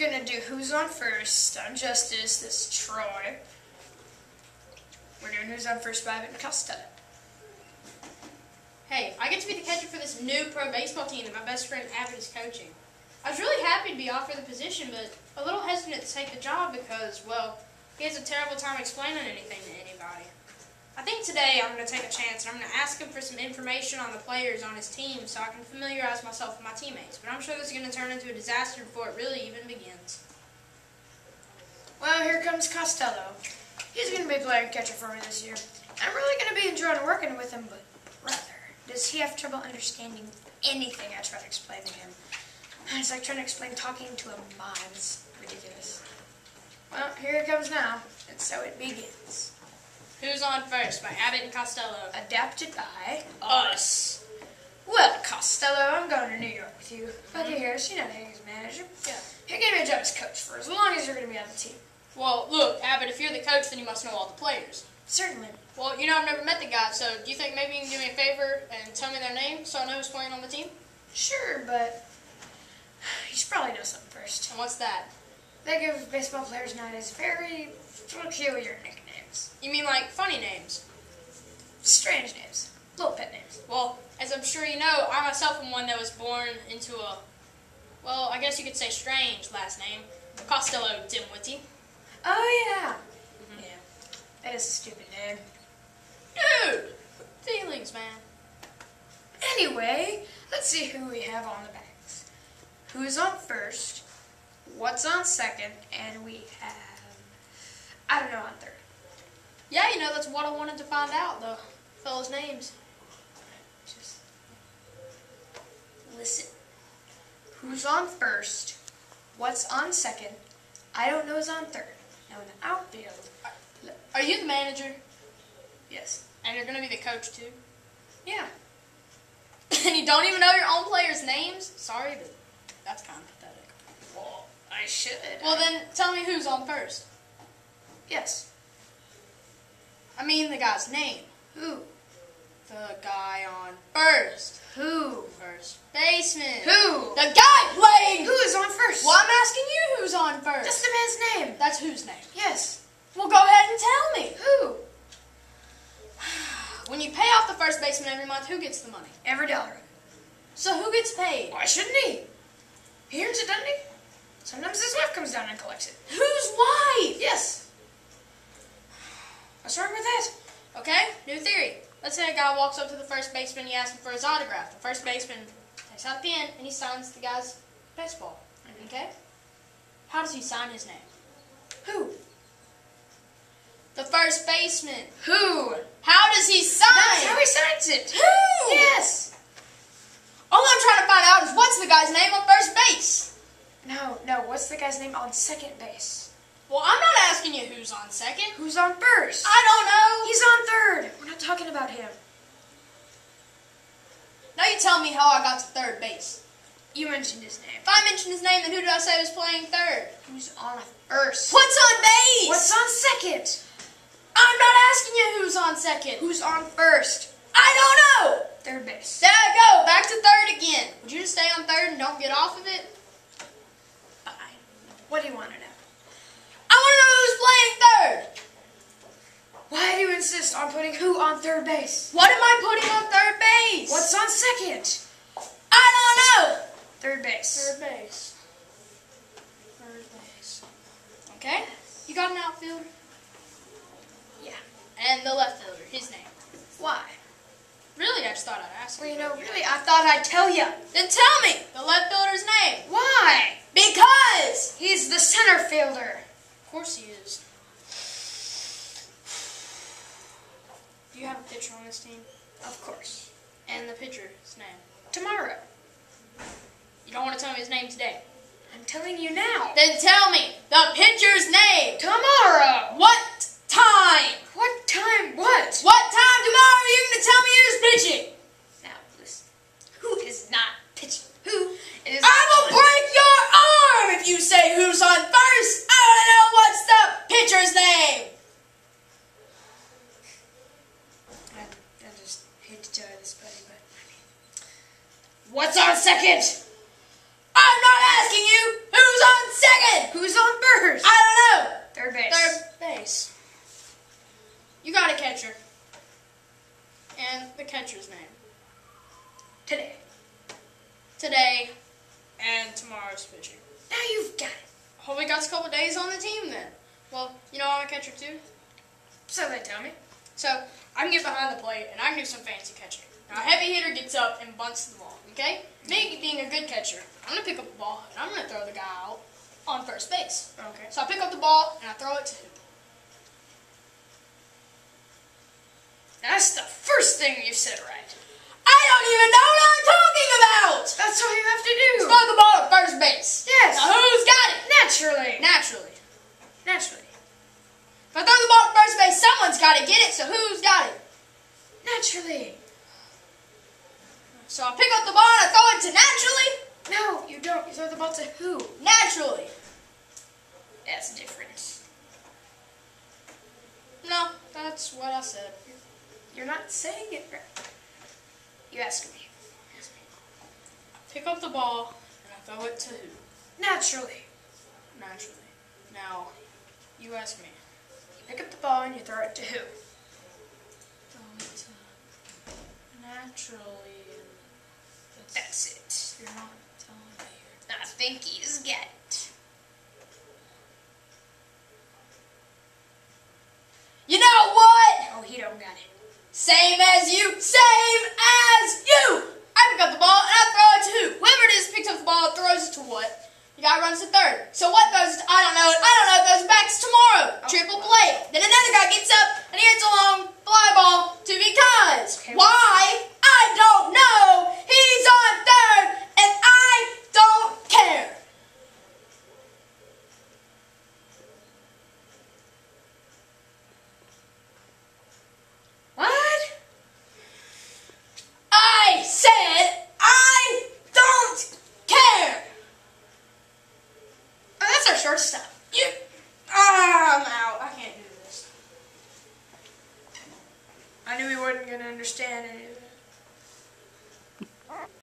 gonna do who's on first. I'm Justice. This is Troy. We're doing who's on first by Ivan Costello. Hey, I get to be the catcher for this new pro baseball team that my best friend Abbott is coaching. I was really happy to be offered the position, but a little hesitant to take the job because, well, he has a terrible time explaining anything to anybody. I think today I'm going to take a chance and I'm going to ask him for some information on the players on his team so I can familiarize myself with my teammates. But I'm sure this is going to turn into a disaster before it really even begins. Well, here comes Costello. He's going to be playing catcher for me this year. I'm really going to be enjoying working with him, but brother, does he have trouble understanding anything I try to explain to him? It's like trying to explain talking to a mime. It's ridiculous. Well, here it comes now, and so it begins. Who's on first by Abbott and Costello? Adapted by Us. Well, Costello, I'm going to New York with you. Buddy Harris, you know he's manager. Yeah. He gave me a job as coach for as long as you're going to be on the team. Well, look, Abbott, if you're the coach, then you must know all the players. Certainly. Well, you know, I've never met the guys, so do you think maybe you can do me a favor and tell me their name so I know who's playing on the team? Sure, but you should probably know something first. And what's that? They give baseball players nowadays very peculiar nicknames. You mean like funny names? Strange names. Little pet names. Well, as I'm sure you know, I myself am one that was born into a, well, I guess you could say strange last name. Costello Dimwitty. Oh, yeah. Yeah. That is a stupid name. Dude! Feelings, man. Anyway, let's see who we have on the backs. Who's on first, what's on second, and we have, I don't know, on third. Yeah, you know, that's what I wanted to find out, the fellas' names. Just listen. Who's on first, what's on second, I don't know who's on third. Now in the outfield, Are you the manager? yes. And you're going to be the coach, too? Yeah. And you don't even know your own players' names? Sorry, but that's kind of pathetic. Well, I should. Well, then, tell me who's on first. Yes. I mean the guy's name. Who? The guy on first. Who? First baseman. Who? The guy playing. Who is on first? Well, I'm asking you who's on first. That's the man's name. That's whose name? Yes. Well, go ahead and tell me. Who? When you pay off the first baseman every month, who gets the money? Every dollar. So who gets paid? Why shouldn't he? He earns it, doesn't he? Sometimes his wife comes down and collects it. Whose wife? Yes. What's wrong with that? Okay, new theory. Let's say a guy walks up to the first baseman and he asks him for his autograph. The first baseman takes out a pen and he signs the guy's baseball. Okay? How does he sign his name? Who? The first baseman. Who? How does he sign? That's how he signs it. Who? Yes. All I'm trying to find out is what's the guy's name on first base? No. What's the guy's name on second base? Well, I'm not asking you who's on second. Who's on first? I don't know. He's on third. We're not talking about him. Now you tell me how I got to third base. You mentioned his name. If I mentioned his name, then who did I say was playing third? Who's on first? What's on base? What's on second? I'm not asking you who's on second. Who's on first? I don't know. Third base. There I go. Back to third again. Would you just stay on third and don't get off of it? Fine. What do you want to know? I want to know who's playing third. Why do you insist on putting who on third base? What am I putting on third base? What's on second? I don't know. Third base. Third base. Third base. Okay. You got an outfielder? Yeah. And the left fielder, his name. Why? Really, I just thought I'd ask you. Well, you know, really, I thought I'd tell you. Then tell me the left fielder's name. Why? Because He's the center fielder. of course he is. Do you have a pitcher on this team? Of course. And the pitcher's name? Tomorrow. You don't want to tell me his name today. I'm telling you now. Then tell me the pitcher's name. Tomorrow. What time? What time? What? What time tomorrow are you going to tell me who's pitching? Now, listen. Who is not pitching? Who is... I will break your arm if you say who's on first. I want to know what's the pitcher's name. I just hate to tell you this, buddy, but... What's on second? I'm not asking you who's on second. plays on the team then? Well, you know I'm a catcher too. So they tell me. So I can get behind the plate and I can do some fancy catching. Now a heavy hitter gets up and bunts the ball, okay? Me being a good catcher, I'm going to pick up the ball and I'm going to throw the guy out on first base. Okay. So I pick up the ball and I throw it to him. That's the first thing you said right. I don't even know what I'm talking about! That's all you have to do. Throw the ball at first base. Yes. Now who's got it? Naturally. Naturally. Naturally. If I throw the ball at first base, someone's got to get it, so who's got it? Naturally. So I pick up the ball and I throw it to naturally? No, you don't. You throw the ball to who? Naturally. That's different. No, that's what I said. You're not saying it right. You ask me. Pick up the ball and I throw it to who? Naturally. Naturally. Now, you ask me. You pick up the ball and you throw it to who? Throw it to naturally. That's it. You're not telling me. I think he's got it. You know what? Oh, he don't got it. Same as you. Same as you. I pick up the ball and I throw it to who? Whoever it is picks up the ball and throws it to what? The guy runs to third. So what goes to, I don't know, those backs tomorrow. Triple play. Then another guy gets up and he hits a long fly ball to because. Okay, why? I don't know. He's on third and I don't care. What? I said I don't care. Oh, that's our shortstop. I'm out. I can't do this. I knew he wasn't going to understand any of